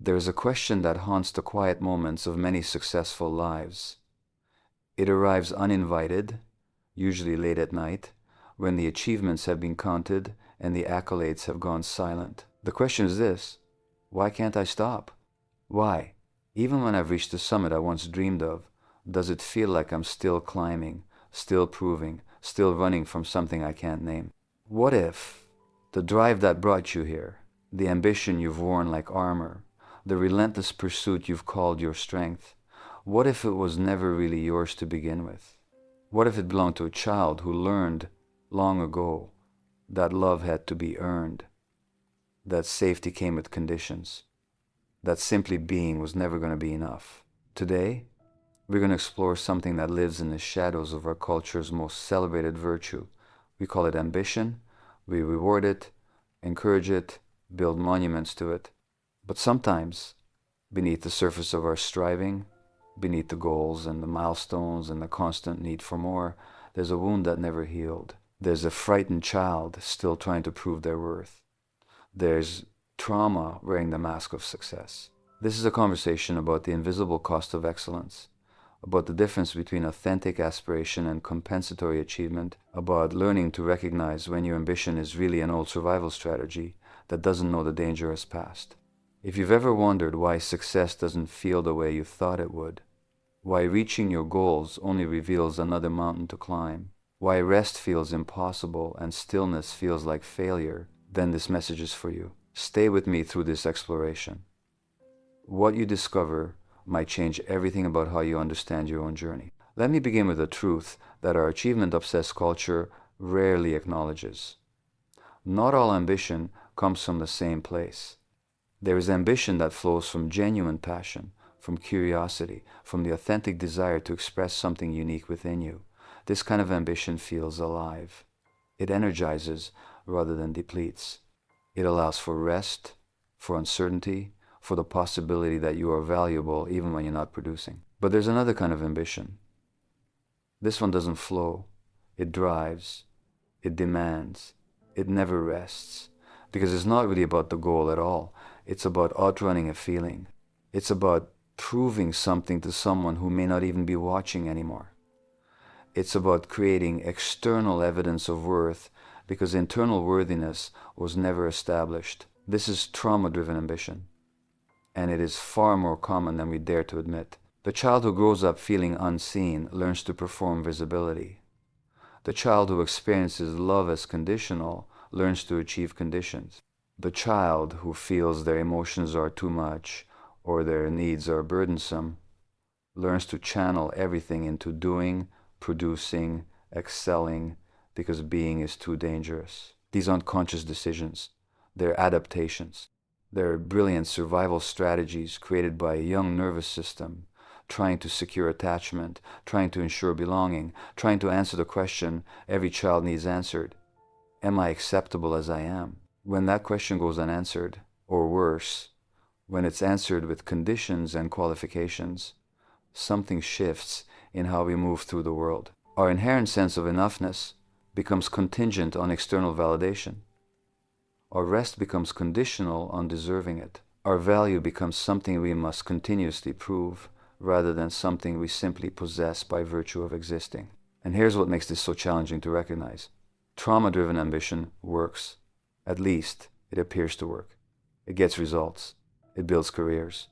There is a question that haunts the quiet moments of many successful lives. It arrives uninvited, usually late at night, when the achievements have been counted and the accolades have gone silent. The question is this: why can't I stop? Why, even when I've reached the summit I once dreamed of, does it feel like I'm still climbing, still proving, still running from something I can't name? What if the drive that brought you here, the ambition you've worn like armor, the relentless pursuit you've called your strength, what if it was never really yours to begin with? What if it belonged to a child who learned long ago that love had to be earned, that safety came with conditions, that simply being was never going to be enough? Today, we're going to explore something that lives in the shadows of our culture's most celebrated virtue. We call it ambition. We reward it, encourage it, build monuments to it. But sometimes, beneath the surface of our striving, beneath the goals and the milestones and the constant need for more, there's a wound that never healed. There's a frightened child still trying to prove their worth. There's trauma wearing the mask of success. This is a conversation about the invisible cost of excellence, about the difference between authentic aspiration and compensatory achievement, about learning to recognize when your ambition is really an old survival strategy that doesn't know the danger has passed. If you've ever wondered why success doesn't feel the way you thought it would, why reaching your goals only reveals another mountain to climb, why rest feels impossible and stillness feels like failure, then this message is for you. Stay with me through this exploration. What you discover might change everything about how you understand your own journey. Let me begin with a truth that our achievement-obsessed culture rarely acknowledges. Not all ambition comes from the same place. There is ambition that flows from genuine passion, from curiosity, from the authentic desire to express something unique within you. This kind of ambition feels alive. It energizes rather than depletes. It allows for rest, for uncertainty, for the possibility that you are valuable even when you're not producing. But there's another kind of ambition. This one doesn't flow. It drives. It demands. It never rests. Because it's not really about the goal at all. It's about outrunning a feeling. It's about proving something to someone who may not even be watching anymore. It's about creating external evidence of worth because internal worthiness was never established. This is trauma-driven ambition, and it is far more common than we dare to admit. The child who grows up feeling unseen learns to perform visibility. The child who experiences love as conditional learns to achieve conditions. The child who feels their emotions are too much or their needs are burdensome learns to channel everything into doing, producing, excelling, because being is too dangerous. These aren't conscious decisions. They're adaptations. They're brilliant survival strategies created by a young nervous system, trying to secure attachment, trying to ensure belonging, trying to answer the question every child needs answered: am I acceptable as I am? When that question goes unanswered, or worse, when it's answered with conditions and qualifications, something shifts in how we move through the world. Our inherent sense of enoughness becomes contingent on external validation. Our rest becomes conditional on deserving it. Our value becomes something we must continuously prove, rather than something we simply possess by virtue of existing. And here's what makes this so challenging to recognize. Trauma-driven ambition works. At least, it appears to work. It gets results. It builds careers.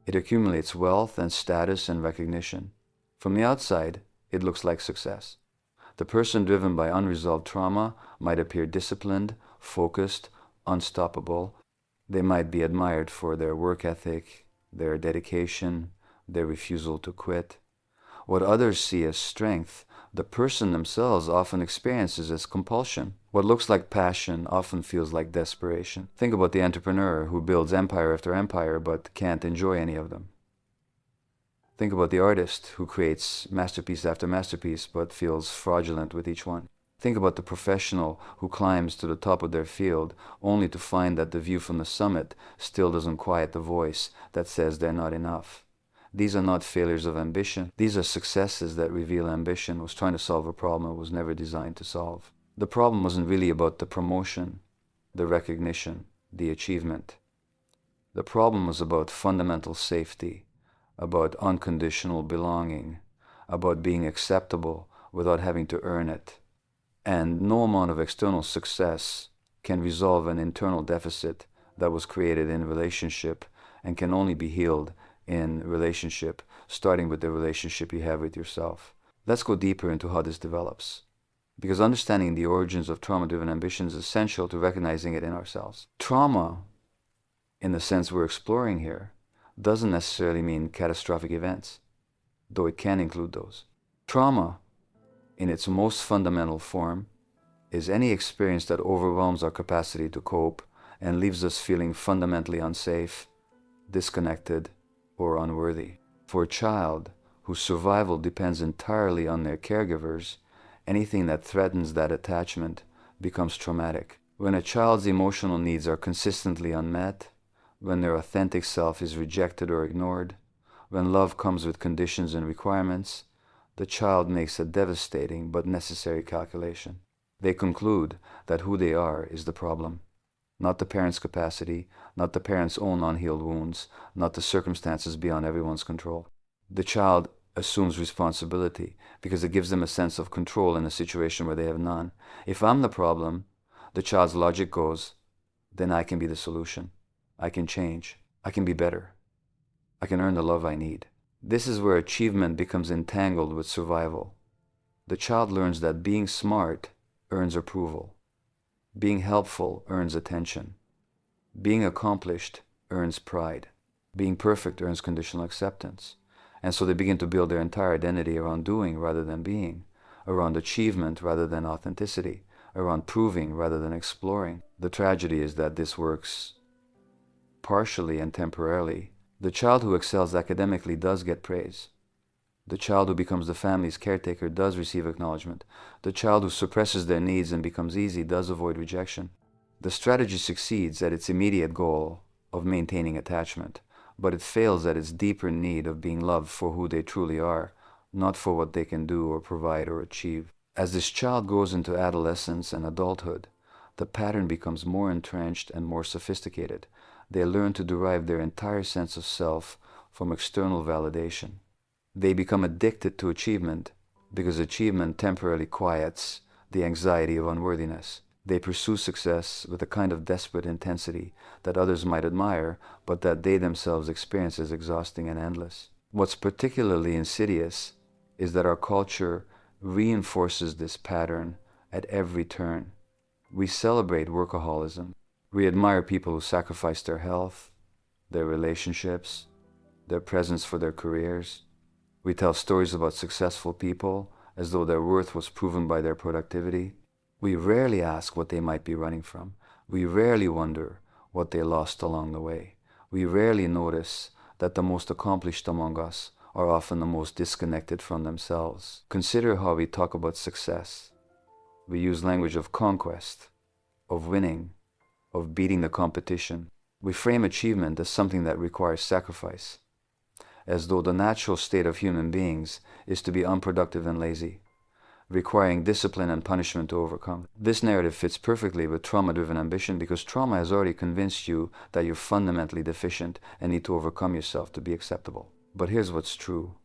It accumulates wealth and status and recognition. From the outside, it looks like success. The person driven by unresolved trauma might appear disciplined, focused, unstoppable. They might be admired for their work ethic, their dedication, their refusal to quit. What others see as strength, the person themselves often experiences as compulsion. What looks like passion often feels like desperation. Think about the entrepreneur who builds empire after empire but can't enjoy any of them. Think about the artist who creates masterpiece after masterpiece but feels fraudulent with each one. Think about the professional who climbs to the top of their field only to find that the view from the summit still doesn't quiet the voice that says they're not enough. These are not failures of ambition. These are successes that reveal ambition was trying to solve a problem it was never designed to solve. The problem wasn't really about the promotion, the recognition, the achievement. The problem was about fundamental safety, about unconditional belonging, about being acceptable without having to earn it. And no amount of external success can resolve an internal deficit that was created in relationship and can only be healed in relationship, starting with the relationship you have with yourself. Let's go deeper into how this develops, because understanding the origins of trauma-driven ambition is essential to recognizing it in ourselves. Trauma, in the sense we're exploring here, doesn't necessarily mean catastrophic events, though it can include those. Trauma, in its most fundamental form, is any experience that overwhelms our capacity to cope and leaves us feeling fundamentally unsafe, disconnected, or unworthy. For a child whose survival depends entirely on their caregivers, anything that threatens that attachment becomes traumatic. When a child's emotional needs are consistently unmet, when their authentic self is rejected or ignored, when love comes with conditions and requirements, the child makes a devastating but necessary calculation. They conclude that who they are is the problem, not the parent's capacity, not the parent's own unhealed wounds, not the circumstances beyond everyone's control. The child assumes responsibility because it gives them a sense of control in a situation where they have none. If I'm the problem, the child's logic goes, then I can be the solution. I can change. I can be better. I can earn the love I need. This is where achievement becomes entangled with survival. The child learns that being smart earns approval. Being helpful earns attention. Being accomplished earns pride. Being perfect earns conditional acceptance. And so they begin to build their entire identity around doing rather than being, around achievement rather than authenticity, around proving rather than exploring. The tragedy is that this works partially and temporarily. The child who excels academically does get praise. The child who becomes the family's caretaker does receive acknowledgement. The child who suppresses their needs and becomes easy does avoid rejection. The strategy succeeds at its immediate goal of maintaining attachment, but it fails at its deeper need of being loved for who they truly are, not for what they can do or provide or achieve. As this child grows into adolescence and adulthood, the pattern becomes more entrenched and more sophisticated. They learn to derive their entire sense of self from external validation. They become addicted to achievement because achievement temporarily quiets the anxiety of unworthiness. They pursue success with a kind of desperate intensity that others might admire, but that they themselves experience as exhausting and endless. What's particularly insidious is that our culture reinforces this pattern at every turn. We celebrate workaholism. We admire people who sacrifice their health, their relationships, their presence for their careers. We tell stories about successful people as though their worth was proven by their productivity. We rarely ask what they might be running from. We rarely wonder what they lost along the way. We rarely notice that the most accomplished among us are often the most disconnected from themselves. Consider how we talk about success. We use language of conquest, of winning, of beating the competition. We frame achievement as something that requires sacrifice, as though the natural state of human beings is to be unproductive and lazy, requiring discipline and punishment to overcome. This narrative fits perfectly with trauma-driven ambition because trauma has already convinced you that you're fundamentally deficient and need to overcome yourself to be acceptable. But here's what's true.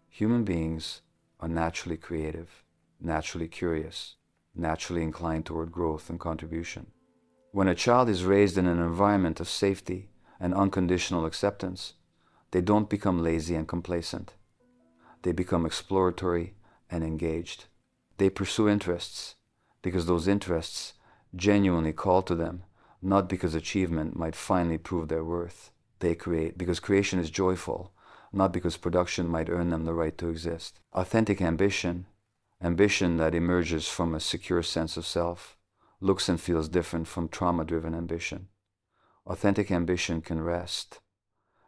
Human beings are naturally creative, naturally curious, naturally inclined toward growth and contribution. When a child is raised in an environment of safety and unconditional acceptance, they don't become lazy and complacent. They become exploratory and engaged. They pursue interests because those interests genuinely call to them, not because achievement might finally prove their worth. They create because creation is joyful, not because production might earn them the right to exist. Authentic ambition, ambition that emerges from a secure sense of self, looks and feels different from trauma-driven ambition. Authentic ambition can rest.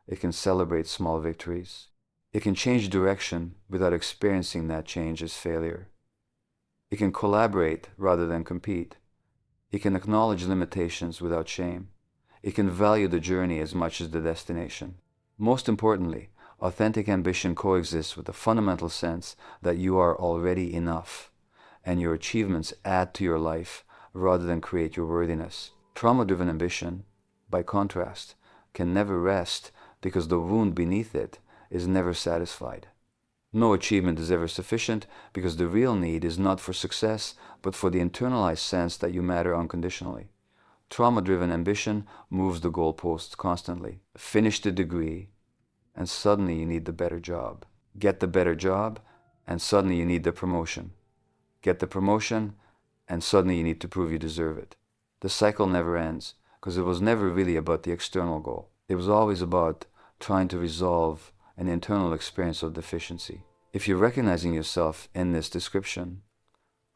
It can celebrate small victories. It can change direction without experiencing that change as failure. It can collaborate rather than compete. It can acknowledge limitations without shame. It can value the journey as much as the destination. Most importantly, authentic ambition coexists with the fundamental sense that you are already enough, and your achievements add to your life rather than create your worthiness. Trauma-driven ambition, by contrast, can never rest because the wound beneath it is never satisfied. No achievement is ever sufficient because the real need is not for success, but for the internalized sense that you matter unconditionally. Trauma-driven ambition moves the goalposts constantly. Finish the degree, and suddenly you need the better job. Get the better job, and suddenly you need the promotion. Get the promotion, and suddenly you need to prove you deserve it. The cycle never ends, because it was never really about the external goal. It was always about trying to resolve an internal experience of deficiency. If you're recognizing yourself in this description,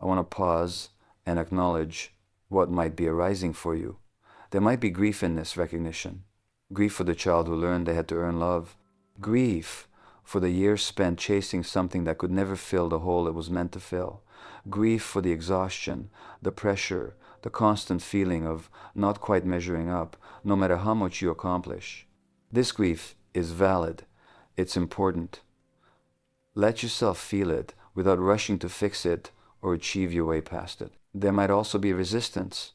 I want to pause and acknowledge what might be arising for you. There might be grief in this recognition. Grief for the child who learned they had to earn love. Grief for the years spent chasing something that could never fill the hole it was meant to fill. Grief for the exhaustion, the pressure, the constant feeling of not quite measuring up, no matter how much you accomplish. This grief is valid. It's important. Let yourself feel it without rushing to fix it or achieve your way past it. There might also be resistance.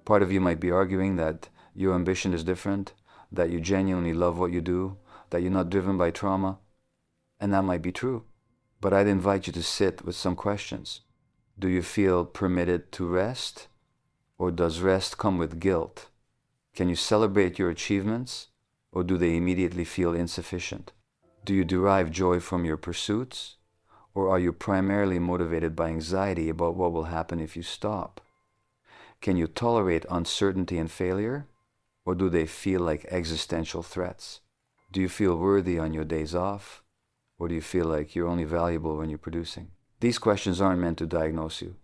Part of you might be arguing that your ambition is different, that you genuinely love what you do, that you're not driven by trauma, and that might be true. But I'd invite you to sit with some questions. Do you feel permitted to rest, or does rest come with guilt? Can you celebrate your achievements, or do they immediately feel insufficient? Do you derive joy from your pursuits, or are you primarily motivated by anxiety about what will happen if you stop? Can you tolerate uncertainty and failure, or do they feel like existential threats? Do you feel worthy on your days off, or do you feel like you're only valuable when you're producing? These questions aren't meant to diagnose you.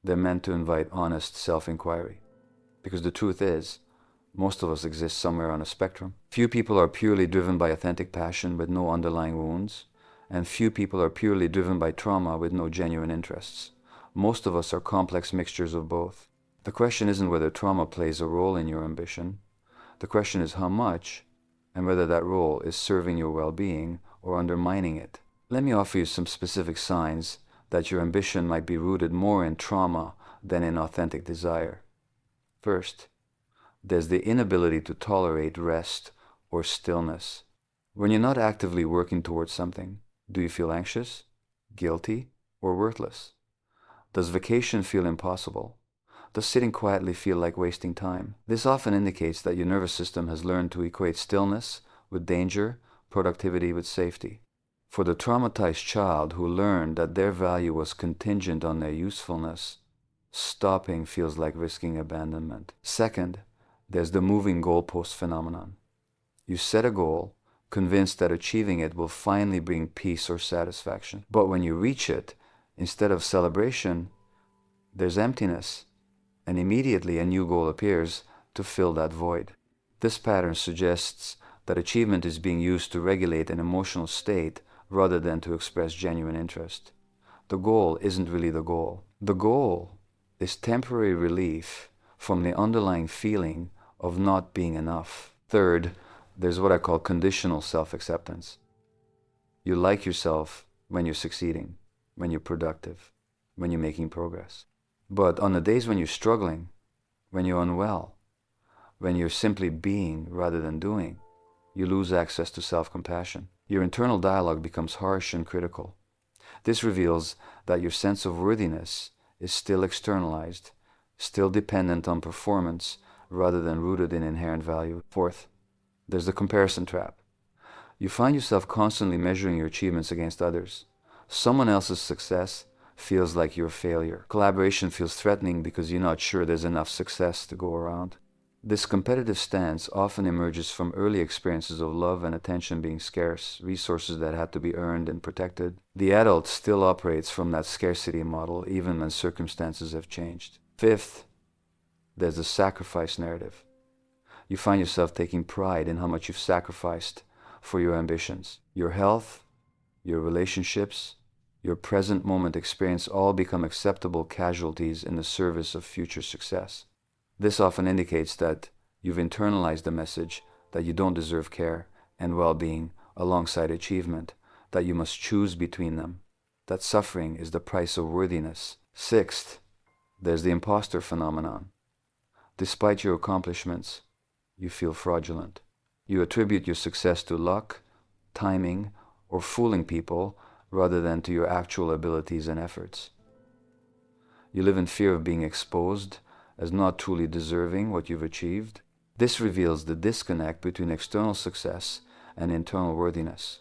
They're meant to invite honest self-inquiry. Because the truth is, most of us exist somewhere on a spectrum. Few people are purely driven by authentic passion with no underlying wounds, and few people are purely driven by trauma with no genuine interests. Most of us are complex mixtures of both. The question isn't whether trauma plays a role in your ambition. The question is how much, and whether that role is serving your well-being or undermining it. Let me offer you some specific signs that your ambition might be rooted more in trauma than in authentic desire. First, there's the inability to tolerate rest or stillness. When you're not actively working towards something, do you feel anxious, guilty, or worthless? Does vacation feel impossible? Does sitting quietly feel like wasting time? This often indicates that your nervous system has learned to equate stillness with danger, productivity with safety. For the traumatized child who learned that their value was contingent on their usefulness, stopping feels like risking abandonment. Second, there's the moving goalpost phenomenon. You set a goal, convinced that achieving it will finally bring peace or satisfaction. But when you reach it, instead of celebration, there's emptiness, and immediately a new goal appears to fill that void. This pattern suggests that achievement is being used to regulate an emotional state rather than to express genuine interest. The goal isn't really the goal. The goal is temporary relief from the underlying feeling of not being enough. Third, there's what I call conditional self-acceptance. You like yourself when you're succeeding, when you're productive, when you're making progress. But on the days when you're struggling, when you're unwell, when you're simply being rather than doing, you lose access to self-compassion. Your internal dialogue becomes harsh and critical. This reveals that your sense of worthiness is still externalized, still dependent on performance rather than rooted in inherent value. Fourth, there's the comparison trap. You find yourself constantly measuring your achievements against others. Someone else's success feels like your failure. Collaboration feels threatening because you're not sure there's enough success to go around. This competitive stance often emerges from early experiences of love and attention being scarce, resources that had to be earned and protected. The adult still operates from that scarcity model even when circumstances have changed. Fifth, there's the sacrifice narrative. You find yourself taking pride in how much you've sacrificed for your ambitions. Your health, your relationships, your present moment experience all become acceptable casualties in the service of future success. This often indicates that you've internalized the message that you don't deserve care and well-being alongside achievement, that you must choose between them, that suffering is the price of worthiness. Sixth, there's the imposter phenomenon. Despite your accomplishments, you feel fraudulent. You attribute your success to luck, timing, or fooling people rather than to your actual abilities and efforts. You live in fear of being exposed as not truly deserving what you've achieved. This reveals the disconnect between external success and internal worthiness.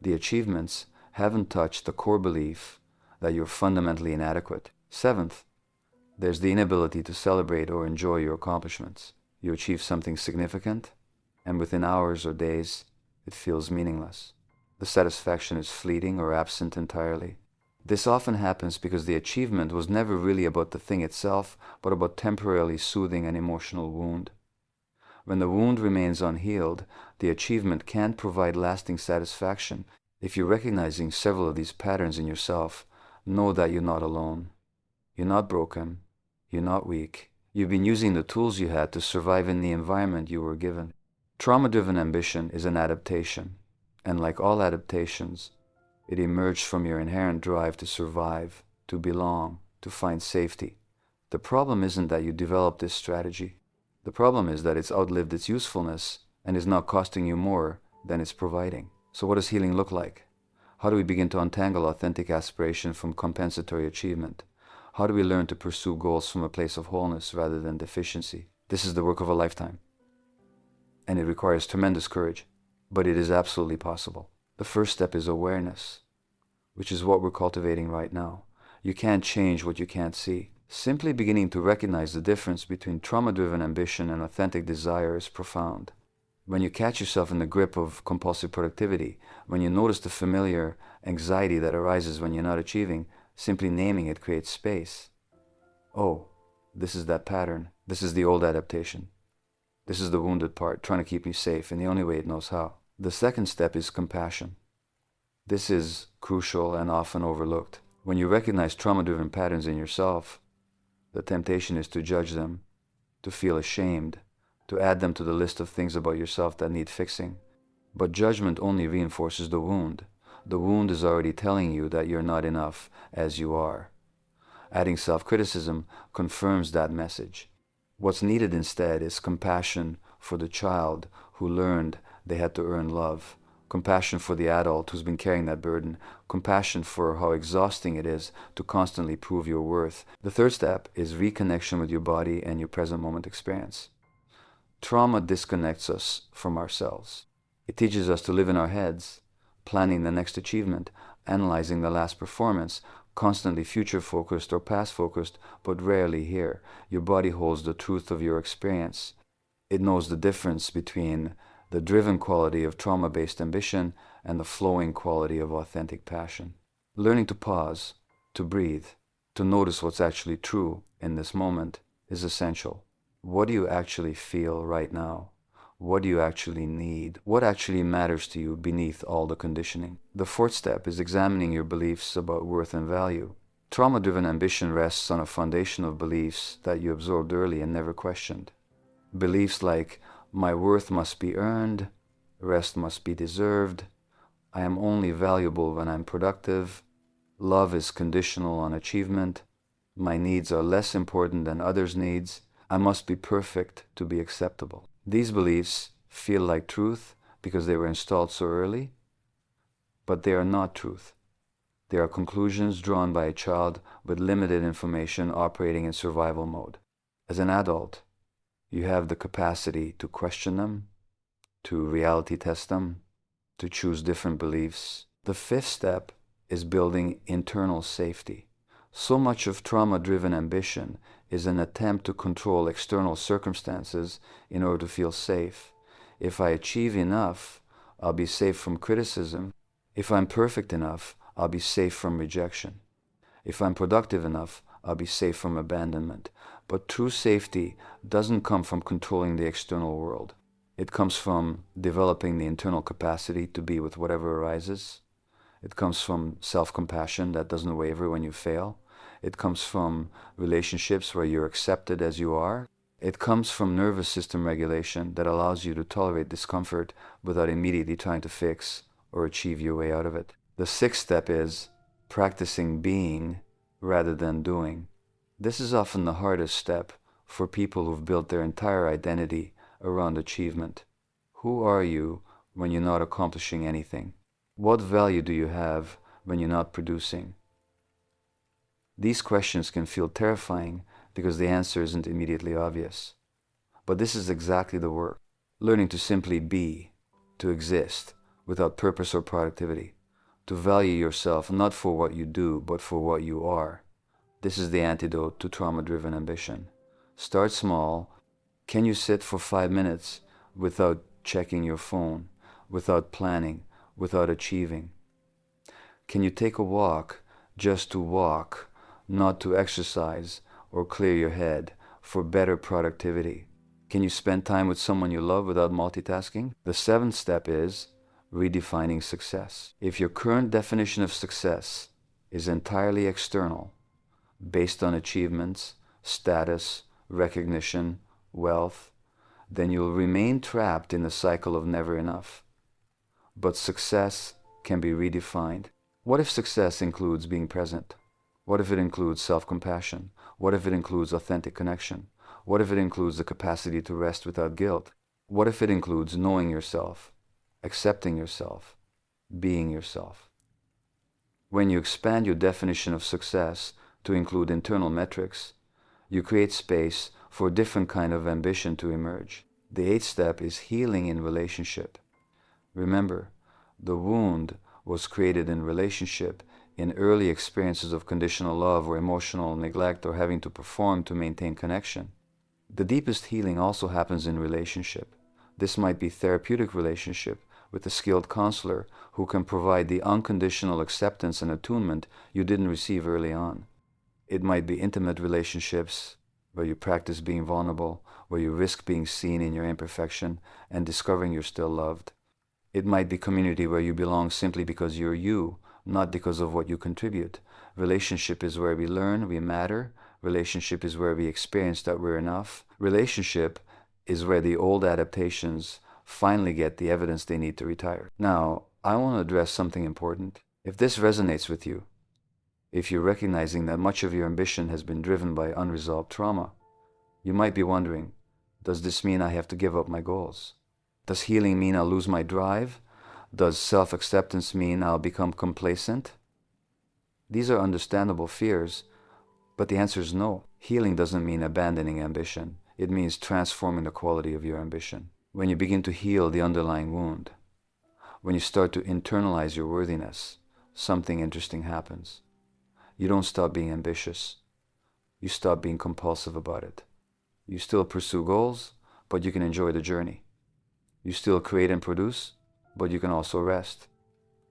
The achievements haven't touched the core belief that you're fundamentally inadequate. Seventh, there's the inability to celebrate or enjoy your accomplishments. You achieve something significant, and within hours or days, it feels meaningless. The satisfaction is fleeting or absent entirely. This often happens because the achievement was never really about the thing itself, but about temporarily soothing an emotional wound. When the wound remains unhealed, the achievement can't provide lasting satisfaction. If you're recognizing several of these patterns in yourself, know that you're not alone. You're not broken. You're not weak. You've been using the tools you had to survive in the environment you were given. Trauma-driven ambition is an adaptation, and like all adaptations, it emerged from your inherent drive to survive, to belong, to find safety. The problem isn't that you developed this strategy. The problem is that it's outlived its usefulness and is now costing you more than it's providing. So what does healing look like? How do we begin to untangle authentic aspiration from compensatory achievement? How do we learn to pursue goals from a place of wholeness rather than deficiency? This is the work of a lifetime. And it requires tremendous courage, but it is absolutely possible. The first step is awareness, which is what we're cultivating right now. You can't change what you can't see. Simply beginning to recognize the difference between trauma-driven ambition and authentic desire is profound. When you catch yourself in the grip of compulsive productivity, when you notice the familiar anxiety that arises when you're not achieving, simply naming it creates space. Oh, this is that pattern. This is the old adaptation. This is the wounded part, trying to keep me safe in the only way it knows how. The second step is compassion. This is crucial and often overlooked. When you recognize trauma-driven patterns in yourself, the temptation is to judge them, to feel ashamed, to add them to the list of things about yourself that need fixing. But judgment only reinforces the wound. The wound is already telling you that you're not enough as you are. Adding self-criticism confirms that message. What's needed instead is compassion for the child who learned they had to earn love, compassion for the adult who's been carrying that burden, compassion for how exhausting it is to constantly prove your worth. The third step is reconnection with your body and your present moment experience. Trauma disconnects us from ourselves. It teaches us to live in our heads, planning the next achievement, analyzing the last performance, constantly future-focused or past-focused, but rarely here. Your body holds the truth of your experience. It knows the difference between the driven quality of trauma-based ambition and the flowing quality of authentic passion. Learning to pause, to breathe, to notice what's actually true in this moment is essential. What do you actually feel right now? What do you actually need? What actually matters to you beneath all the conditioning? The fourth step is examining your beliefs about worth and value. Trauma-driven ambition rests on a foundation of beliefs that you absorbed early and never questioned. Beliefs like, my worth must be earned, rest must be deserved, I am only valuable when I'm productive, love is conditional on achievement, my needs are less important than others' needs, I must be perfect to be acceptable. These beliefs feel like truth because they were installed so early, but they are not truth. They are conclusions drawn by a child with limited information operating in survival mode. As an adult, you have the capacity to question them, to reality test them, to choose different beliefs. The fifth step is building internal safety. So much of trauma-driven ambition is an attempt to control external circumstances in order to feel safe. If I achieve enough, I'll be safe from criticism. If I'm perfect enough, I'll be safe from rejection. If I'm productive enough, I'll be safe from abandonment. But true safety doesn't come from controlling the external world. It comes from developing the internal capacity to be with whatever arises. It comes from self-compassion that doesn't waver when you fail. It comes from relationships where you're accepted as you are. It comes from nervous system regulation that allows you to tolerate discomfort without immediately trying to fix or achieve your way out of it. The sixth step is practicing being rather than doing. This is often the hardest step for people who've built their entire identity around achievement. Who are you when you're not accomplishing anything? What value do you have when you're not producing? These questions can feel terrifying because the answer isn't immediately obvious. But this is exactly the work. Learning to simply be, to exist, without purpose or productivity. To value yourself not for what you do, but for what you are. This is the antidote to trauma-driven ambition. Start small. Can you sit for 5 minutes without checking your phone, without planning, without achieving? Can you take a walk just to walk, not to exercise or clear your head for better productivity? Can you spend time with someone you love without multitasking? The seventh step is redefining success. If your current definition of success is entirely external, based on achievements, status, recognition, wealth, then you'll remain trapped in the cycle of never enough. But success can be redefined. What if success includes being present? What if it includes self-compassion? What if it includes authentic connection? What if it includes the capacity to rest without guilt? What if it includes knowing yourself, accepting yourself, being yourself? When you expand your definition of success to include internal metrics, you create space for a different kind of ambition to emerge. The eighth step is healing in relationship. Remember, the wound was created in relationship, in early experiences of conditional love or emotional neglect or having to perform to maintain connection. The deepest healing also happens in relationship. This might be therapeutic relationship with a skilled counselor who can provide the unconditional acceptance and attunement you didn't receive early on. It might be intimate relationships where you practice being vulnerable, where you risk being seen in your imperfection and discovering you're still loved. It might be community where you belong simply because you're you, not because of what you contribute. Relationship is where we learn we matter. Relationship is where we experience that we're enough. Relationship is where the old adaptations finally get the evidence they need to retire. Now, I want to address something important. If this resonates with you, if you're recognizing that much of your ambition has been driven by unresolved trauma, you might be wondering, does this mean I have to give up my goals? Does healing mean I'll lose my drive? Does self-acceptance mean I'll become complacent? These are understandable fears, but the answer is no. Healing doesn't mean abandoning ambition. It means transforming the quality of your ambition. When you begin to heal the underlying wound, when you start to internalize your worthiness, something interesting happens. You don't stop being ambitious. You stop being compulsive about it. You still pursue goals, but you can enjoy the journey. You still create and produce, but you can also rest.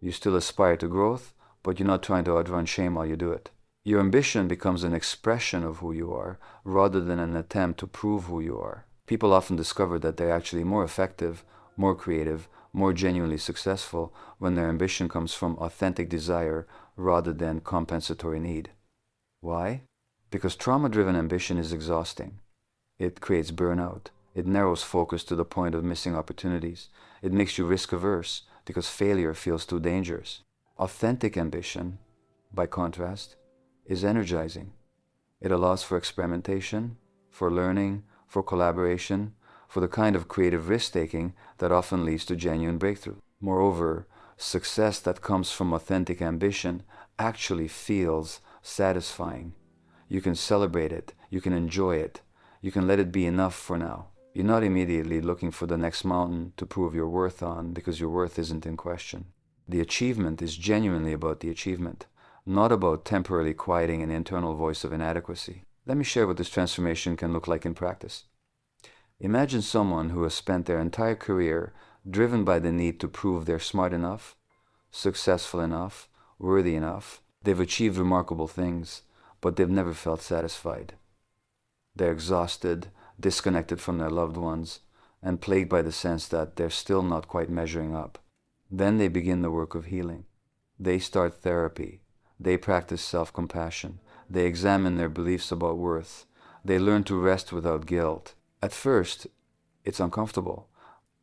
You still aspire to growth, but you're not trying to outrun shame while you do it. Your ambition becomes an expression of who you are, rather than an attempt to prove who you are. People often discover that they're actually more effective, more creative, more genuinely successful when their ambition comes from authentic desire rather than compensatory need. Why? Because trauma-driven ambition is exhausting. It creates burnout. It narrows focus to the point of missing opportunities. It makes you risk-averse because failure feels too dangerous. Authentic ambition, by contrast, is energizing. It allows for experimentation, for learning, for collaboration, for the kind of creative risk-taking that often leads to genuine breakthrough. Moreover, success that comes from authentic ambition actually feels satisfying. You can celebrate it, you can enjoy it, you can let it be enough for now. You're not immediately looking for the next mountain to prove your worth on because your worth isn't in question. The achievement is genuinely about the achievement, not about temporarily quieting an internal voice of inadequacy. Let me share what this transformation can look like in practice. Imagine someone who has spent their entire career driven by the need to prove they're smart enough, successful enough, worthy enough. They've achieved remarkable things, but they've never felt satisfied. They're exhausted, disconnected from their loved ones, and plagued by the sense that they're still not quite measuring up. Then they begin the work of healing. They start therapy. They practice self-compassion. They examine their beliefs about worth. They learn to rest without guilt. At first, it's uncomfortable.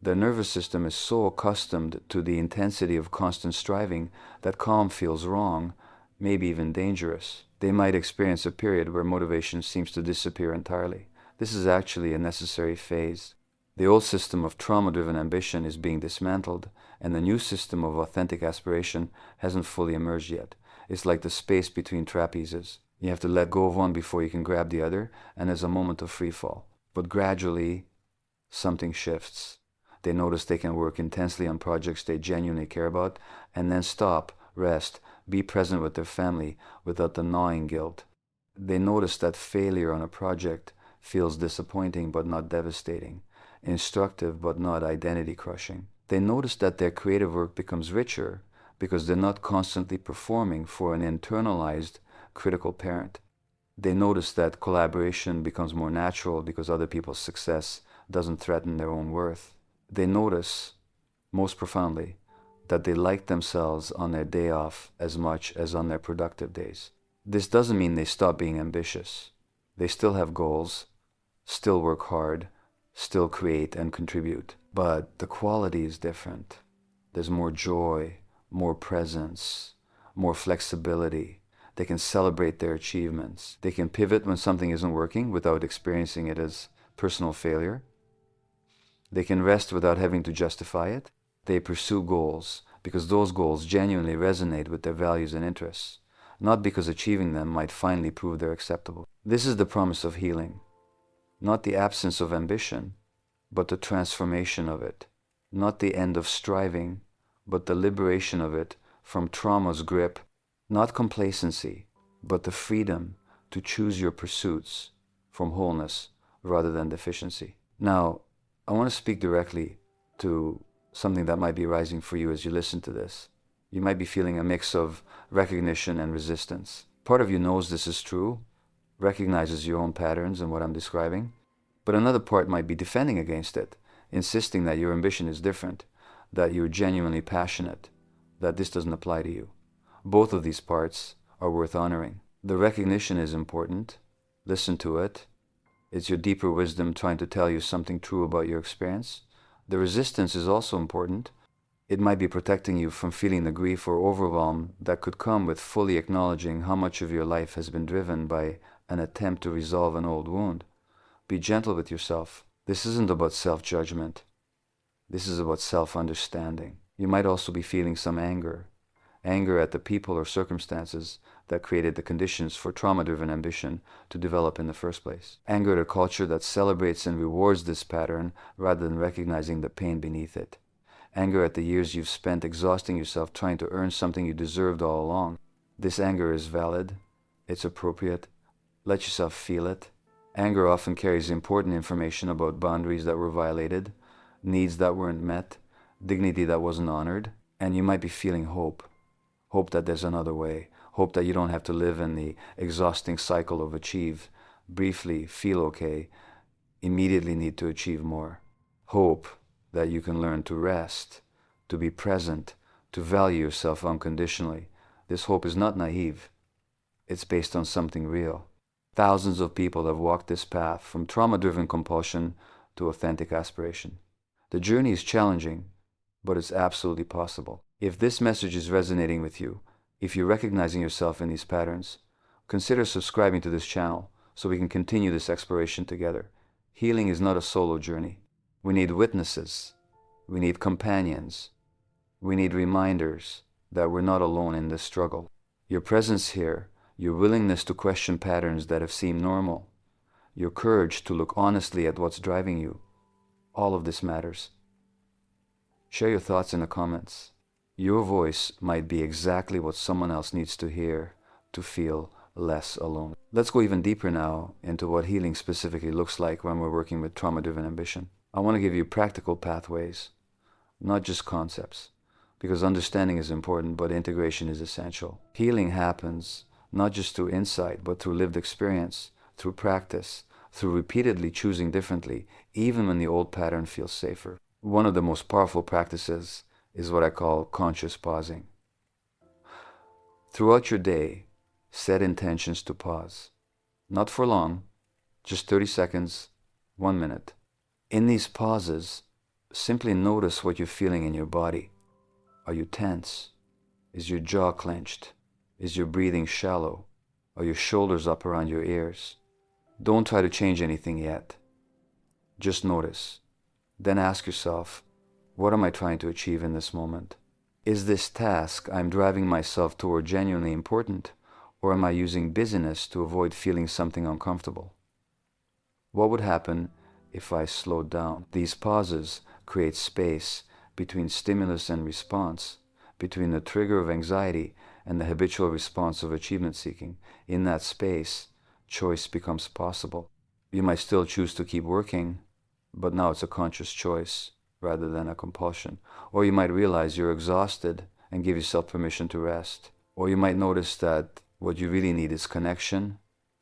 Their nervous system is so accustomed to the intensity of constant striving that calm feels wrong, maybe even dangerous. They might experience a period where motivation seems to disappear entirely. This is actually a necessary phase. The old system of trauma-driven ambition is being dismantled, and the new system of authentic aspiration hasn't fully emerged yet. It's like the space between trapezes. You have to let go of one before you can grab the other, and there's a moment of free fall. But gradually, something shifts. They notice they can work intensely on projects they genuinely care about, and then stop, rest, be present with their family without the gnawing guilt. They notice that failure on a project feels disappointing but not devastating, instructive but not identity crushing. They notice that their creative work becomes richer because they're not constantly performing for an internalized critical parent. They notice that collaboration becomes more natural because other people's success doesn't threaten their own worth. They notice, most profoundly, that they like themselves on their day off as much as on their productive days. This doesn't mean they stop being ambitious. They still have goals, still work hard, still create and contribute. But the quality is different. There's more joy, more presence, more flexibility. They can celebrate their achievements. They can pivot when something isn't working without experiencing it as personal failure. They can rest without having to justify it. They pursue goals because those goals genuinely resonate with their values and interests, not because achieving them might finally prove they're acceptable. This is the promise of healing, not the absence of ambition, but the transformation of it, not the end of striving, but the liberation of it from trauma's grip, not complacency, but the freedom to choose your pursuits from wholeness rather than deficiency. Now, I want to speak directly to something that might be rising for you as you listen to this. You might be feeling a mix of recognition and resistance. Part of you knows this is true, recognizes your own patterns and what I'm describing, but another part might be defending against it, insisting that your ambition is different, that you're genuinely passionate, that this doesn't apply to you. Both of these parts are worth honoring. The recognition is important. Listen to it. It's your deeper wisdom trying to tell you something true about your experience. The resistance is also important. It might be protecting you from feeling the grief or overwhelm that could come with fully acknowledging how much of your life has been driven by an attempt to resolve an old wound. Be gentle with yourself. This isn't about self-judgment. This is about self-understanding. You might also be feeling some anger at the people or circumstances that created the conditions for trauma-driven ambition to develop in the first place. Anger at a culture that celebrates and rewards this pattern rather than recognizing the pain beneath it. Anger at the years you've spent exhausting yourself trying to earn something you deserved all along. This anger is valid. It's appropriate. Let yourself feel it. Anger often carries important information about boundaries that were violated, needs that weren't met, dignity that wasn't honored, and you might be feeling hope. Hope that there's another way. Hope that you don't have to live in the exhausting cycle of achieve, briefly feel okay, immediately need to achieve more. Hope that you can learn to rest, to be present, to value yourself unconditionally. This hope is not naive. It's based on something real. Thousands of people have walked this path from trauma-driven compulsion to authentic aspiration. The journey is challenging, but it's absolutely possible. If this message is resonating with you, if you're recognizing yourself in these patterns, consider subscribing to this channel so we can continue this exploration together. Healing is not a solo journey. We need witnesses. We need companions. We need reminders that we're not alone in this struggle. Your presence here, your willingness to question patterns that have seemed normal, your courage to look honestly at what's driving you, all of this matters. Share your thoughts in the comments. Your voice might be exactly what someone else needs to hear to feel less alone. Let's go even deeper now into what healing specifically looks like when we're working with trauma-driven ambition. I want to give you practical pathways, not just concepts, because understanding is important, but integration is essential. Healing happens not just through insight, but through lived experience, through practice, through repeatedly choosing differently, even when the old pattern feels safer. One of the most powerful practices is what I call conscious pausing. Throughout your day, set intentions to pause. Not for long, just 30 seconds, 1 minute. In these pauses, simply notice what you're feeling in your body. Are you tense? Is your jaw clenched? Is your breathing shallow? Are your shoulders up around your ears? Don't try to change anything yet. Just notice. Then ask yourself, what am I trying to achieve in this moment? Is this task I'm driving myself toward genuinely important, or am I using busyness to avoid feeling something uncomfortable? What would happen if I slowed down? These pauses create space between stimulus and response, between the trigger of anxiety and the habitual response of achievement seeking. In that space, choice becomes possible. You might still choose to keep working, but now it's a conscious choice rather than a compulsion. Or you might realize you're exhausted and give yourself permission to rest. Or you might notice that what you really need is connection,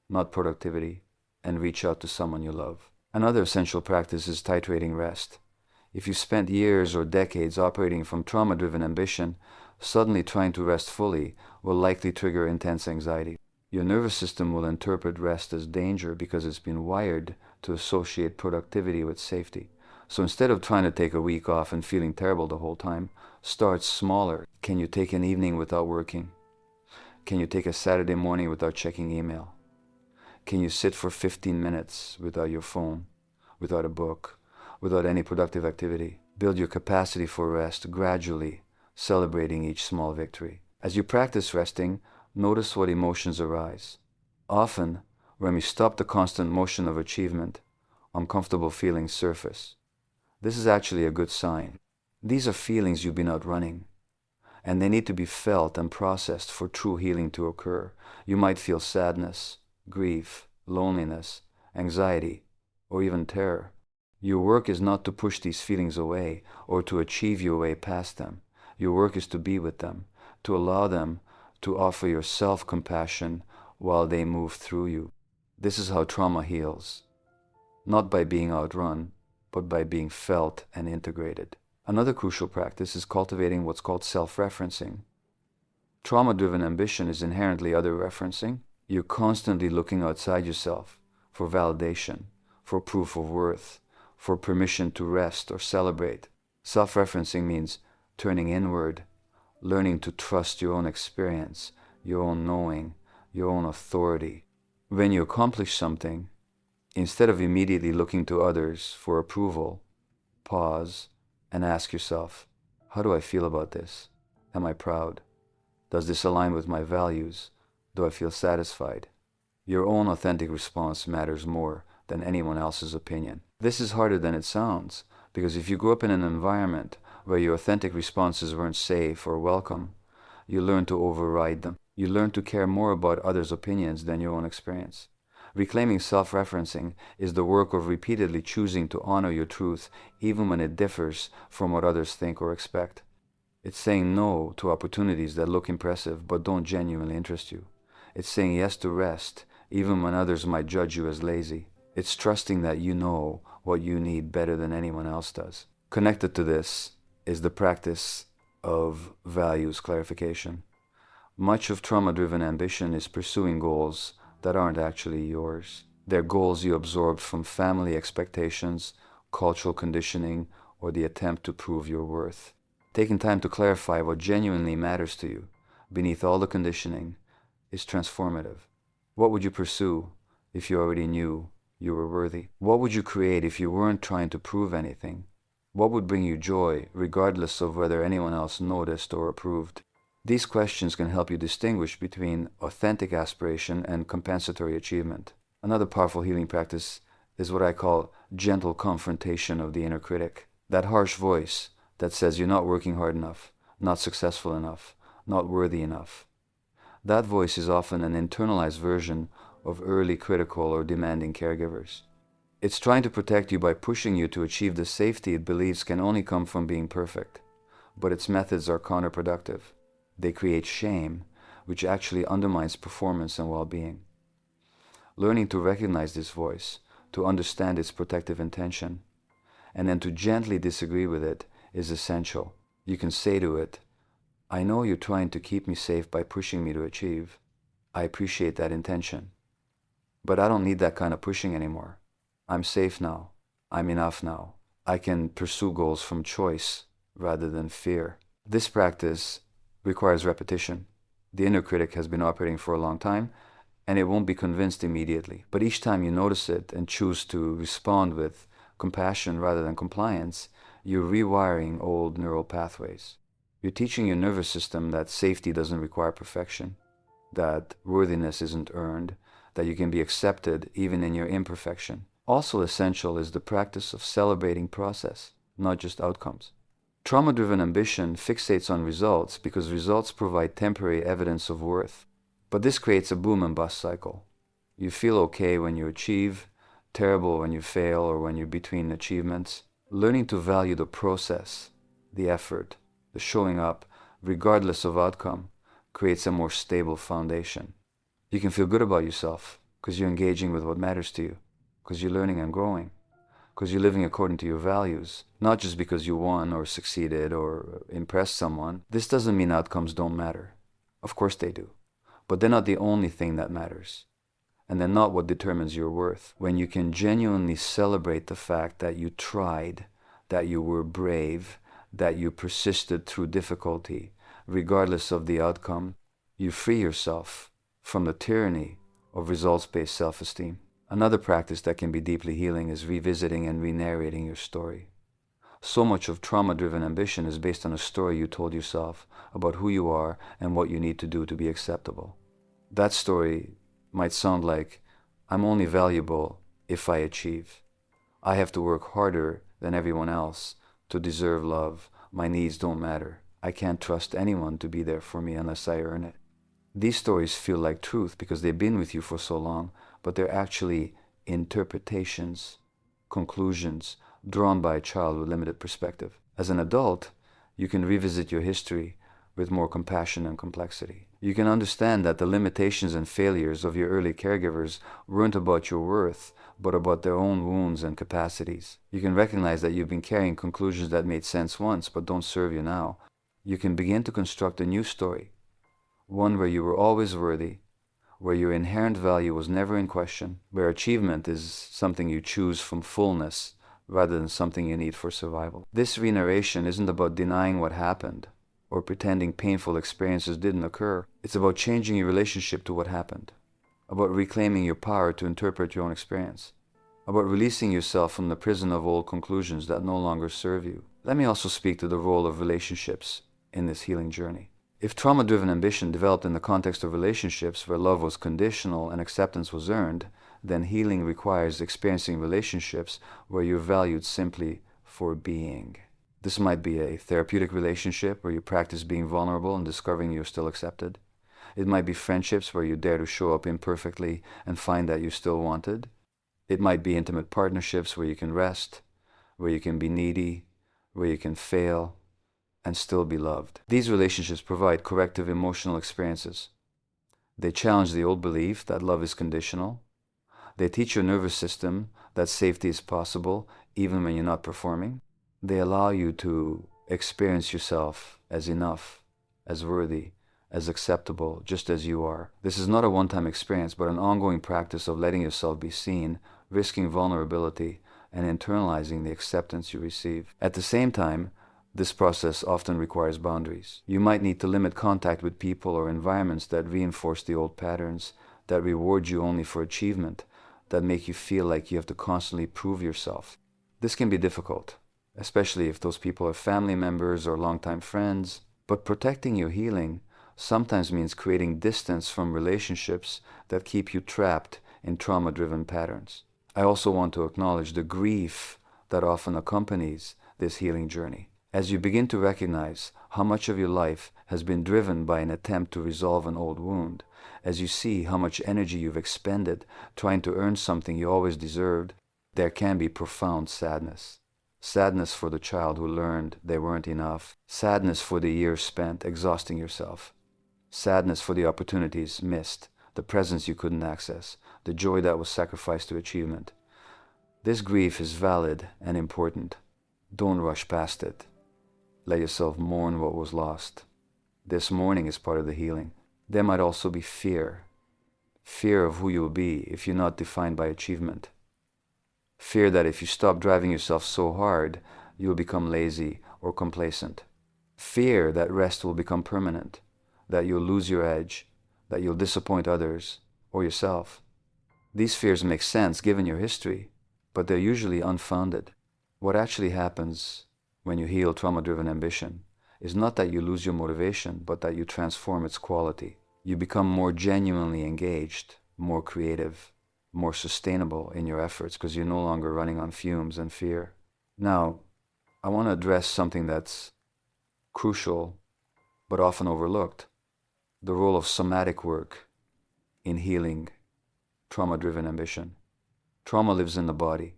not productivity, and reach out to someone you love. Another essential practice is titrating rest. If you spent years or decades operating from trauma-driven ambition, suddenly trying to rest fully will likely trigger intense anxiety. Your nervous system will interpret rest as danger because it's been wired to associate productivity with safety. So instead of trying to take a week off and feeling terrible the whole time, start smaller. Can you take an evening without working? Can you take a Saturday morning without checking email? Can you sit for 15 minutes without your phone, without a book, without any productive activity? Build your capacity for rest gradually, celebrating each small victory. As you practice resting, notice what emotions arise. Often, when we stop the constant motion of achievement, uncomfortable feelings surface. This is actually a good sign. These are feelings you've been outrunning, and they need to be felt and processed for true healing to occur. You might feel sadness, grief, loneliness, anxiety, or even terror. Your work is not to push these feelings away or to achieve your way past them. Your work is to be with them, to allow them to offer yourself compassion while they move through you. This is how trauma heals, not by being outrun, but by being felt and integrated. Another crucial practice is cultivating what's called self-referencing. Trauma-driven ambition is inherently other-referencing. You're constantly looking outside yourself for validation, for proof of worth, for permission to rest or celebrate. Self-referencing means turning inward, learning to trust your own experience, your own knowing, your own authority. When you accomplish something, instead of immediately looking to others for approval, pause and ask yourself, how do I feel about this? Am I proud? Does this align with my values? Do I feel satisfied? Your own authentic response matters more than anyone else's opinion. This is harder than it sounds, because if you grew up in an environment where your authentic responses weren't safe or welcome, you learn to override them. You learn to care more about others' opinions than your own experience. Reclaiming self-referencing is the work of repeatedly choosing to honor your truth, even when it differs from what others think or expect. It's saying no to opportunities that look impressive but don't genuinely interest you. It's saying yes to rest, even when others might judge you as lazy. It's trusting that you know what you need better than anyone else does. Connected to this is the practice of values clarification. Much of trauma-driven ambition is pursuing goals that aren't actually yours. They're goals you absorbed from family expectations, cultural conditioning, or the attempt to prove your worth. Taking time to clarify what genuinely matters to you, beneath all the conditioning, is transformative. What would you pursue if you already knew you were worthy? What would you create if you weren't trying to prove anything? What would bring you joy, regardless of whether anyone else noticed or approved? These questions can help you distinguish between authentic aspiration and compensatory achievement. Another powerful healing practice is what I call gentle confrontation of the inner critic. That harsh voice that says you're not working hard enough, not successful enough, not worthy enough. That voice is often an internalized version of early critical or demanding caregivers. It's trying to protect you by pushing you to achieve the safety it believes can only come from being perfect. But its methods are counterproductive. They create shame, which actually undermines performance and well-being. Learning to recognize this voice, to understand its protective intention, and then to gently disagree with it is essential. You can say to it, I know you're trying to keep me safe by pushing me to achieve. I appreciate that intention. But I don't need that kind of pushing anymore. I'm safe now. I'm enough now. I can pursue goals from choice rather than fear. This practice requires repetition. The inner critic has been operating for a long time, and it won't be convinced immediately. But each time you notice it and choose to respond with compassion rather than compliance, you're rewiring old neural pathways. You're teaching your nervous system that safety doesn't require perfection, that worthiness isn't earned, that you can be accepted even in your imperfection. Also essential is the practice of celebrating process, not just outcomes. Trauma-driven ambition fixates on results because results provide temporary evidence of worth. But this creates a boom and bust cycle. You feel okay when you achieve, terrible when you fail or when you're between achievements. Learning to value the process, the effort, the showing up, regardless of outcome, creates a more stable foundation. You can feel good about yourself because you're engaging with what matters to you, because you're learning and growing, because you're living according to your values, not just because you won or succeeded or impressed someone. This doesn't mean outcomes don't matter. Of course they do. But they're not the only thing that matters. And they're not what determines your worth. When you can genuinely celebrate the fact that you tried, that you were brave, that you persisted through difficulty, regardless of the outcome, you free yourself from the tyranny of results-based self-esteem. Another practice that can be deeply healing is revisiting and re-narrating your story. So much of trauma-driven ambition is based on a story you told yourself about who you are and what you need to do to be acceptable. That story might sound like, I'm only valuable if I achieve. I have to work harder than everyone else to deserve love. My needs don't matter. I can't trust anyone to be there for me unless I earn it. These stories feel like truth because they've been with you for so long, but they're actually interpretations, conclusions, drawn by a child with limited perspective. As an adult, you can revisit your history with more compassion and complexity. You can understand that the limitations and failures of your early caregivers weren't about your worth, but about their own wounds and capacities. You can recognize that you've been carrying conclusions that made sense once but don't serve you now. You can begin to construct a new story, one where you were always worthy, where your inherent value was never in question, where achievement is something you choose from fullness rather than something you need for survival. This re-narration isn't about denying what happened or pretending painful experiences didn't occur. It's about changing your relationship to what happened, about reclaiming your power to interpret your own experience, about releasing yourself from the prison of old conclusions that no longer serve you. Let me also speak to the role of relationships in this healing journey. If trauma-driven ambition developed in the context of relationships where love was conditional and acceptance was earned, then healing requires experiencing relationships where you're valued simply for being. This might be a therapeutic relationship where you practice being vulnerable and discovering you're still accepted. It might be friendships where you dare to show up imperfectly and find that you're still wanted. It might be intimate partnerships where you can rest, where you can be needy, where you can fail, and still be loved. These relationships provide corrective emotional experiences. They challenge the old belief that love is conditional. They teach your nervous system that safety is possible even when you're not performing. They allow you to experience yourself as enough, as worthy, as acceptable, just as you are. This is not a one-time experience, but an ongoing practice of letting yourself be seen, risking vulnerability, and internalizing the acceptance you receive. At the same time, this process often requires boundaries. You might need to limit contact with people or environments that reinforce the old patterns, that reward you only for achievement, that make you feel like you have to constantly prove yourself. This can be difficult, especially if those people are family members or longtime friends. But protecting your healing sometimes means creating distance from relationships that keep you trapped in trauma-driven patterns. I also want to acknowledge the grief that often accompanies this healing journey. As you begin to recognize how much of your life has been driven by an attempt to resolve an old wound, as you see how much energy you've expended trying to earn something you always deserved, there can be profound sadness. Sadness for the child who learned they weren't enough. Sadness for the years spent exhausting yourself. Sadness for the opportunities missed, the presence you couldn't access, the joy that was sacrificed to achievement. This grief is valid and important. Don't rush past it. Let yourself mourn what was lost. This mourning is part of the healing. There might also be fear. Fear of who you'll be if you're not defined by achievement. Fear that if you stop driving yourself so hard, you'll become lazy or complacent. Fear that rest will become permanent, that you'll lose your edge, that you'll disappoint others or yourself. These fears make sense given your history, but they're usually unfounded. What actually happens when you heal trauma-driven ambition is not that you lose your motivation, but that you transform its quality. You become more genuinely engaged, more creative, more sustainable in your efforts because you're no longer running on fumes and fear. Now, I want to address something that's crucial but often overlooked: the role of somatic work in healing trauma-driven ambition. Trauma lives in the body.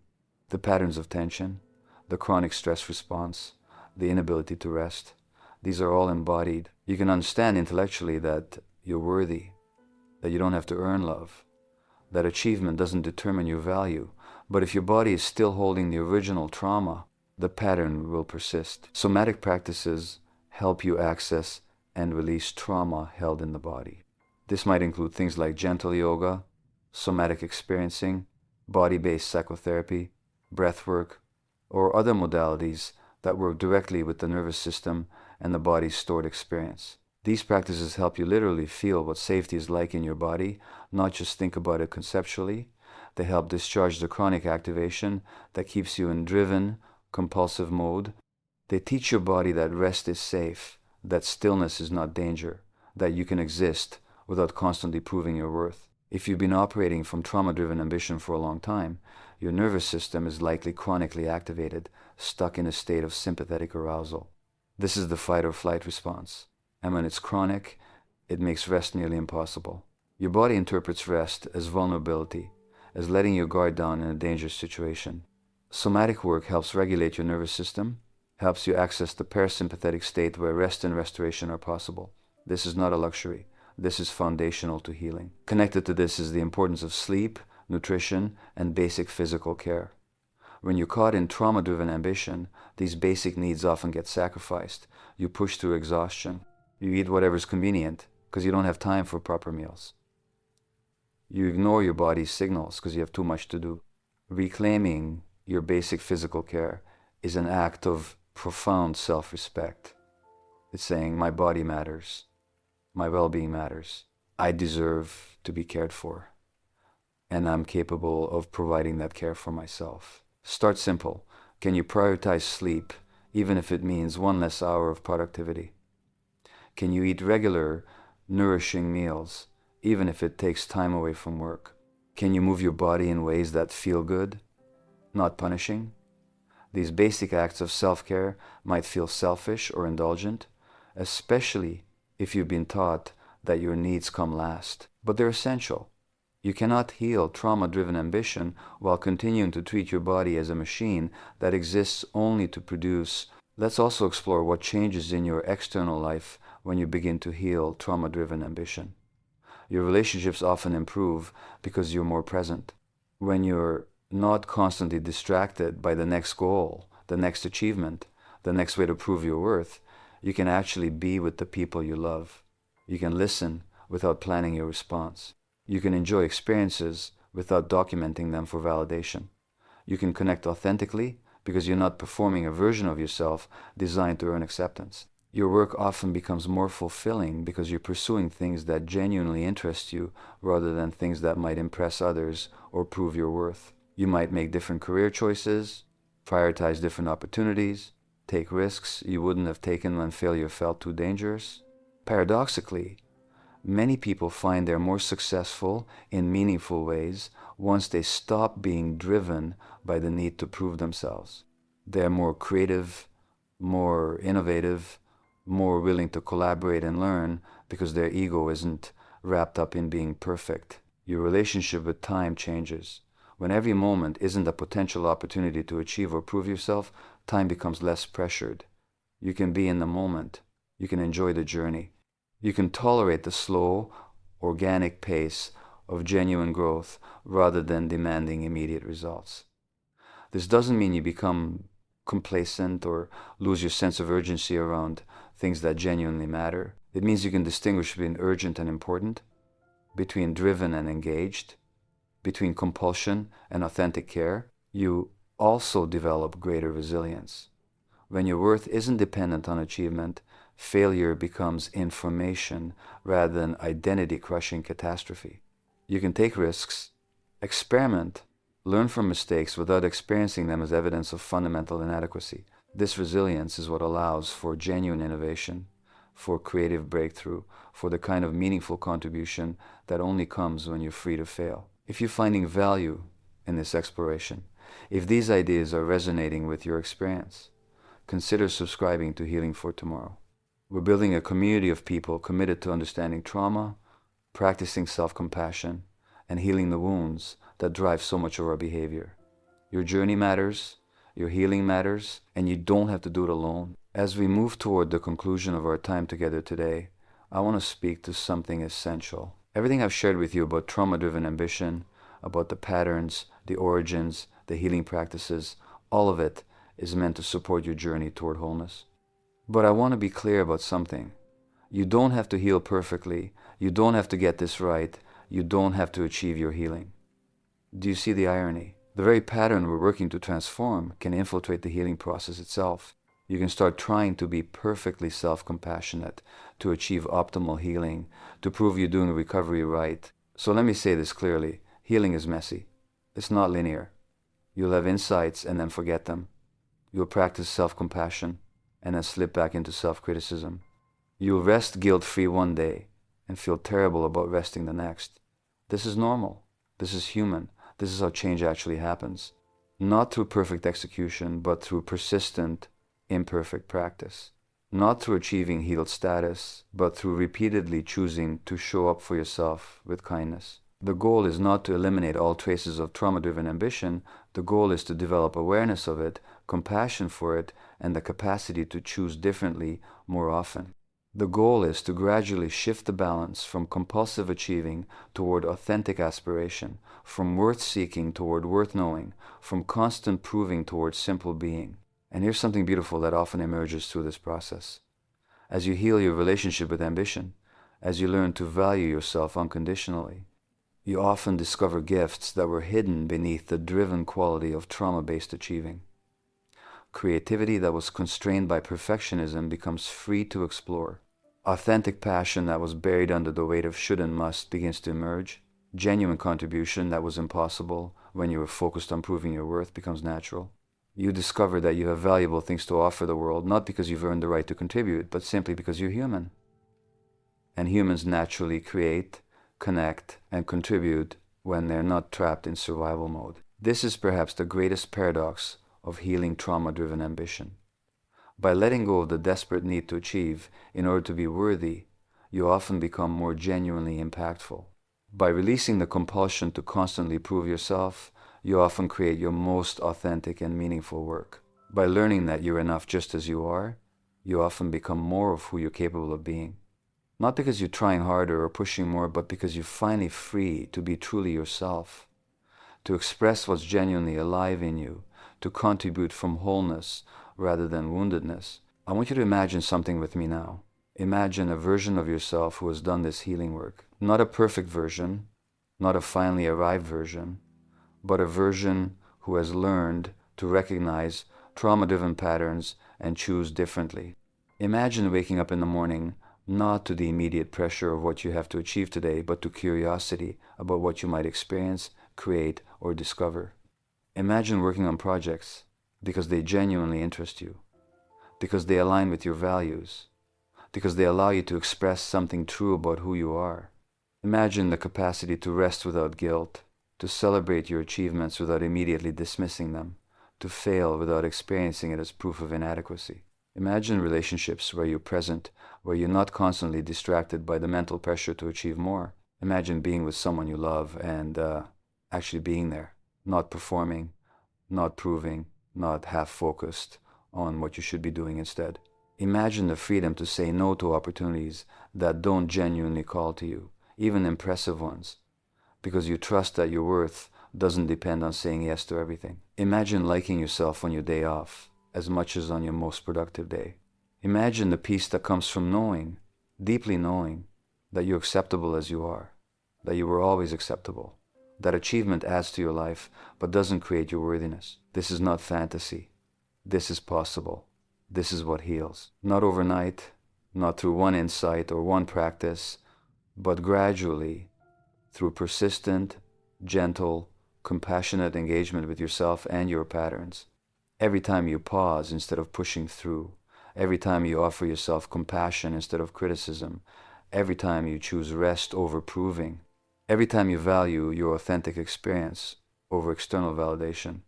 The patterns of tension, the chronic stress response, the inability to rest, these are all embodied. You can understand intellectually that you're worthy, that you don't have to earn love, that achievement doesn't determine your value. But if your body is still holding the original trauma, the pattern will persist. Somatic practices help you access and release trauma held in the body. This might include things like gentle yoga, somatic experiencing, body-based psychotherapy, breath work, or other modalities that work directly with the nervous system and the body's stored experience. These practices help you literally feel what safety is like in your body, not just think about it conceptually. They help discharge the chronic activation that keeps you in driven, compulsive mode. They teach your body that rest is safe, that stillness is not danger, that you can exist without constantly proving your worth. If you've been operating from trauma-driven ambition for a long time, your nervous system is likely chronically activated, stuck in a state of sympathetic arousal. This is the fight or flight response. And when it's chronic, it makes rest nearly impossible. Your body interprets rest as vulnerability, as letting your guard down in a dangerous situation. Somatic work helps regulate your nervous system, helps you access the parasympathetic state where rest and restoration are possible. This is not a luxury. This is foundational to healing. Connected to this is the importance of sleep, nutrition, and basic physical care. When you're caught in trauma-driven ambition, these basic needs often get sacrificed. You push through exhaustion. You eat whatever's convenient because you don't have time for proper meals. You ignore your body's signals because you have too much to do. Reclaiming your basic physical care is an act of profound self-respect. It's saying, my body matters. My well-being matters. I deserve to be cared for. And I'm capable of providing that care for myself. Start simple. Can you prioritize sleep, even if it means one less hour of productivity? Can you eat regular, nourishing meals, even if it takes time away from work? Can you move your body in ways that feel good, not punishing? These basic acts of self-care might feel selfish or indulgent, especially if you've been taught that your needs come last, but they're essential. You cannot heal trauma-driven ambition while continuing to treat your body as a machine that exists only to produce. Let's also explore what changes in your external life when you begin to heal trauma-driven ambition. Your relationships often improve because you're more present. When you're not constantly distracted by the next goal, the next achievement, the next way to prove your worth, you can actually be with the people you love. You can listen without planning your response. You can enjoy experiences without documenting them for validation. You can connect authentically because you're not performing a version of yourself designed to earn acceptance. Your work often becomes more fulfilling because you're pursuing things that genuinely interest you rather than things that might impress others or prove your worth. You might make different career choices, prioritize different opportunities, take risks you wouldn't have taken when failure felt too dangerous. Paradoxically, many people find they're more successful in meaningful ways once they stop being driven by the need to prove themselves. They're more creative, more innovative, more willing to collaborate and learn because their ego isn't wrapped up in being perfect. Your relationship with time changes. When every moment isn't a potential opportunity to achieve or prove yourself, time becomes less pressured. You can be in the moment. You can enjoy the journey. You can tolerate the slow, organic pace of genuine growth rather than demanding immediate results. This doesn't mean you become complacent or lose your sense of urgency around things that genuinely matter. It means you can distinguish between urgent and important, between driven and engaged, between compulsion and authentic care. You also develop greater resilience. When your worth isn't dependent on achievement, failure becomes information rather than identity-crushing catastrophe. You can take risks, experiment, Learn from mistakes without experiencing them as evidence of fundamental inadequacy. This resilience is what allows for genuine innovation, for creative breakthrough, for the kind of meaningful contribution that only comes when you're free to fail. If you're finding value in this exploration, if these ideas are resonating with your experience, consider subscribing to Healing for Tomorrow. We're building a community of people committed to understanding trauma, practicing self-compassion, and healing the wounds that drive so much of our behavior. Your journey matters, your healing matters, and you don't have to do it alone. As we move toward the conclusion of our time together today, I want to speak to something essential. Everything I've shared with you about trauma-driven ambition, about the patterns, the origins, the healing practices, all of it is meant to support your journey toward wholeness. But I want to be clear about something. You don't have to heal perfectly. You don't have to get this right. You don't have to achieve your healing. Do you see the irony? The very pattern we're working to transform can infiltrate the healing process itself. You can start trying to be perfectly self-compassionate, to achieve optimal healing, to prove you're doing recovery right. So let me say this clearly. Healing is messy. It's not linear. You'll have insights and then forget them. You'll practice self-compassion and then slip back into self-criticism. You'll rest guilt-free one day and feel terrible about resting the next. This is normal. This is human. This is how change actually happens. Not through perfect execution, but through persistent, imperfect practice. Not through achieving healed status, but through repeatedly choosing to show up for yourself with kindness. The goal is not to eliminate all traces of trauma-driven ambition. The goal is to develop awareness of it, compassion for it, and the capacity to choose differently more often. The goal is to gradually shift the balance from compulsive achieving toward authentic aspiration, from worth-seeking toward worth-knowing, from constant proving toward simple being. And here's something beautiful that often emerges through this process. As you heal your relationship with ambition, as you learn to value yourself unconditionally, you often discover gifts that were hidden beneath the driven quality of trauma-based achieving. Creativity that was constrained by perfectionism becomes free to explore. Authentic passion that was buried under the weight of should and must begins to emerge. Genuine contribution that was impossible when you were focused on proving your worth becomes natural. You discover that you have valuable things to offer the world, not because you've earned the right to contribute, but simply because you're human. And humans naturally create, connect, and contribute when they're not trapped in survival mode. This is perhaps the greatest paradox of healing trauma-driven ambition. By letting go of the desperate need to achieve in order to be worthy, you often become more genuinely impactful. By releasing the compulsion to constantly prove yourself, you often create your most authentic and meaningful work. By learning that you're enough just as you are, you often become more of who you're capable of being. Not because you're trying harder or pushing more, but because you're finally free to be truly yourself, to express what's genuinely alive in you, to contribute from wholeness rather than woundedness. I want you to imagine something with me now. Imagine a version of yourself who has done this healing work. Not a perfect version, not a finally arrived version, but a version who has learned to recognize trauma-driven patterns and choose differently. Imagine waking up in the morning not to the immediate pressure of what you have to achieve today, but to curiosity about what you might experience, create, or discover. Imagine working on projects because they genuinely interest you, because they align with your values, because they allow you to express something true about who you are. Imagine the capacity to rest without guilt, to celebrate your achievements without immediately dismissing them, to fail without experiencing it as proof of inadequacy. Imagine relationships where you're present, where you're not constantly distracted by the mental pressure to achieve more. Imagine being with someone you love and actually being there, not performing, not proving, not half-focused on what you should be doing instead. Imagine the freedom to say no to opportunities that don't genuinely call to you, even impressive ones, because you trust that your worth doesn't depend on saying yes to everything. Imagine liking yourself on your day off as much as on your most productive day. Imagine the peace that comes from knowing, deeply knowing, that you're acceptable as you are, that you were always acceptable, that achievement adds to your life but doesn't create your worthiness. This is not fantasy. This is possible. This is what heals. Not overnight, not through one insight or one practice, but gradually, through persistent, gentle, compassionate engagement with yourself and your patterns. Every time you pause instead of pushing through, every time you offer yourself compassion instead of criticism, every time you choose rest over proving, every time you value your authentic experience over external validation,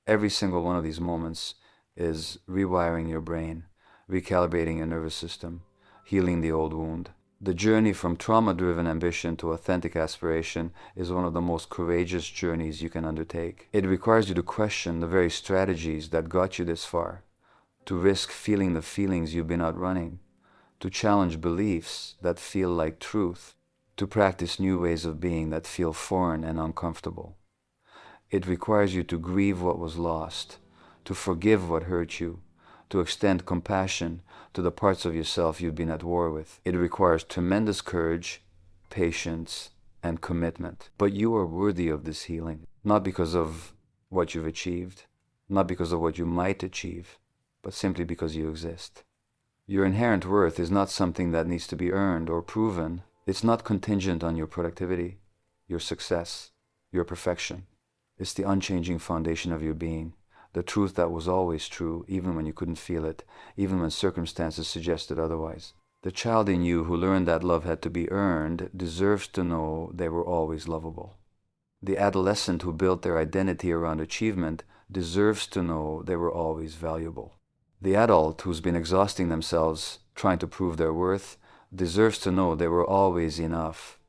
every single one of these moments is rewiring your brain, recalibrating your nervous system, healing the old wound. The journey from trauma-driven ambition to authentic aspiration is one of the most courageous journeys you can undertake. It requires you to question the very strategies that got you this far, to risk feeling the feelings you've been outrunning, to challenge beliefs that feel like truth, to practice new ways of being that feel foreign and uncomfortable. It requires you to grieve what was lost, to forgive what hurt you, to extend compassion to the parts of yourself you've been at war with. It requires tremendous courage, patience, and commitment. But you are worthy of this healing, not because of what you've achieved, not because of what you might achieve, but simply because you exist. Your inherent worth is not something that needs to be earned or proven. It's not contingent on your productivity, your success, your perfection. It's the unchanging foundation of your being, the truth that was always true, even when you couldn't feel it, even when circumstances suggested otherwise. The child in you who learned that love had to be earned deserves to know they were always lovable. The adolescent who built their identity around achievement deserves to know they were always valuable. The adult who's been exhausting themselves trying to prove their worth deserves to know they were always enough.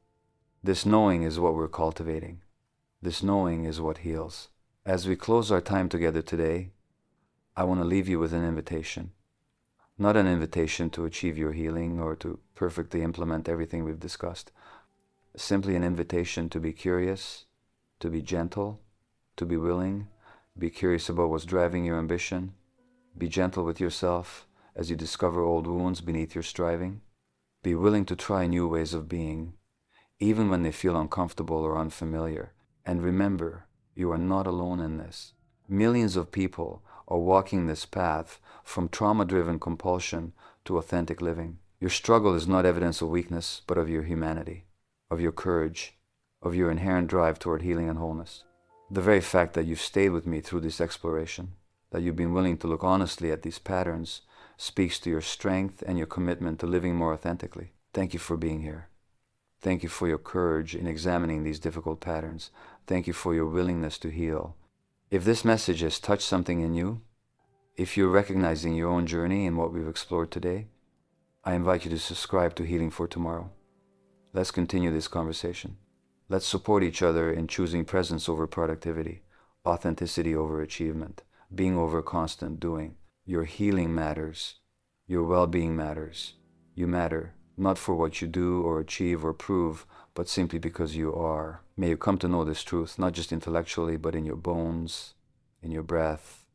This knowing is what we're cultivating. This knowing is what heals. As we close our time together today, I want to leave you with an invitation. Not an invitation to achieve your healing or to perfectly implement everything we've discussed. Simply an invitation to be curious, to be gentle, to be willing, be curious about what's driving your ambition, be gentle with yourself as you discover old wounds beneath your striving. Be willing to try new ways of being, even when they feel uncomfortable or unfamiliar. And remember, you are not alone in this. Millions of people are walking this path from trauma-driven compulsion to authentic living. Your struggle is not evidence of weakness, but of your humanity, of your courage, of your inherent drive toward healing and wholeness. The very fact that you've stayed with me through this exploration, that you've been willing to look honestly at these patterns, speaks to your strength and your commitment to living more authentically. Thank you for being here. Thank you for your courage in examining these difficult patterns. Thank you for your willingness to heal. If this message has touched something in you, if you're recognizing your own journey in what we've explored today, I invite you to subscribe to Healing for Tomorrow. Let's continue this conversation. Let's support each other in choosing presence over productivity, authenticity over achievement, being over constant doing. Your healing matters. Your well-being matters. You matter, not for what you do or achieve or prove, but simply because you are. May you come to know this truth, not just intellectually, but in your bones, in your breath,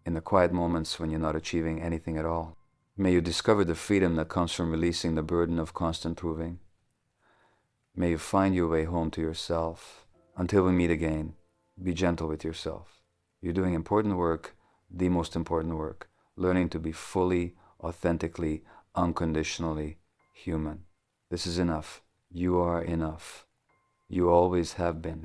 in the quiet moments when you're not achieving anything at all. May you discover the freedom that comes from releasing the burden of constant proving. May you find your way home to yourself. Until we meet again, be gentle with yourself. You're doing important work, the most important work, learning to be fully, authentically, unconditionally human. This is enough. You are enough. You always have been.